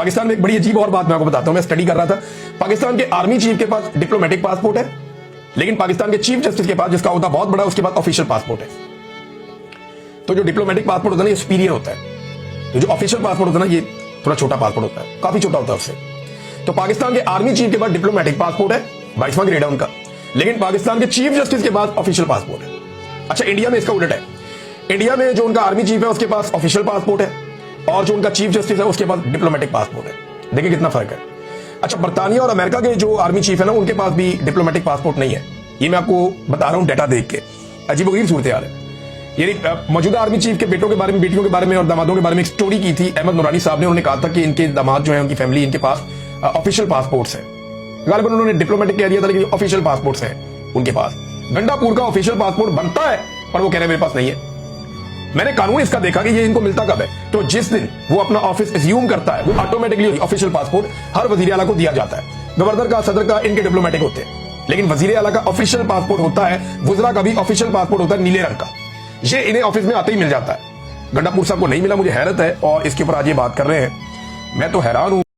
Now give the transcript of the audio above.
पाकिस्तान में एक बड़ी अजीब और बात मैं आपको बताता हूं, मैं स्टडी कर रहा था। पाकिस्तान के आर्मी चीफ के पास डिप्लोमेटिक पासपोर्ट है, लेकिन पाकिस्तान के चीफ जस्टिस के पास, जिसका होता बहुत बड़ा, उसके पास ऑफिशियल पासपोर्ट है। तो जो डिप्लोमेटिक पासपोर्ट होता है ना, ये सुपीरियर होता है। तो जो ऑफिशियल पासपोर्ट होता है ना, ये थोड़ा छोटा पासपोर्ट होता है, काफी छोटा होता है उससे। तो पाकिस्तान के आर्मी चीफ के पास डिप्लोमेटिक पासपोर्ट है, 22वां ग्रेड है उनका, लेकिन पाकिस्तान के चीफ जस्टिस के पास ऑफिशियल पासपोर्ट है। अच्छा, इंडिया में इसका उलट है। इंडिया में जो उनका आर्मी चीफ है उसके पास ऑफिशियल पासपोर्ट है, और जो उनका चीफ जस्टिस है उसके पास डिप्लोमेटिक पासपोर्ट है। देखिए कितना फर्क है। अच्छा, बर्तानिया और अमेरिका के जो आर्मी चीफ है ना, उनके पास भी डिप्लोमेटिक पासपोर्ट नहीं है। ये मैं आपको बता रहा हूं डाटा देख के, अजीबोगरीब सूरत हाल है। यानी मौजूदा आर्मी चीफ के बेटों के बारे में, बेटियों के बारे में और दामादों के बारे में एक स्टोरी की थी अहमद नूरानी साहब ने। उन्होंने कहा था कि इनके दामाद जो है, उनकी फैमिली, इनके पास ऑफिशियल पासपोर्ट्स है। गालिबन उन्होंने डिप्लोमेटिक कह दिया था, लेकिन ऑफिशियल पासपोर्ट्स हैं उनके पास। गंडापुर का ऑफिशियल पासपोर्ट बनता है, पर वो कह रहे मेरे पास नहीं है। मैंने कानून इसका देखा कि ये इनको मिलता कब है, तो जिस दिन वो अपना ऑफिस एज्यूम करता है, वो ऑटोमेटिकली ऑफिशियल पासपोर्ट हर वजीर आला को दिया जाता है। गवर्नर का, सदर का, इनके डिप्लोमेटिक होते हैं, लेकिन वजीर आला का ऑफिशियल पासपोर्ट होता है, वुजरा का भी ऑफिशियल पासपोर्ट होता है नीले रंग का। ये इन्हें ऑफिस में आते ही मिल जाता है। गंडापुर साहब को नहीं मिला, मुझे हैरत है, और इसके ऊपर आज ये बात कर रहे हैं। मैं तो हैरान हूं।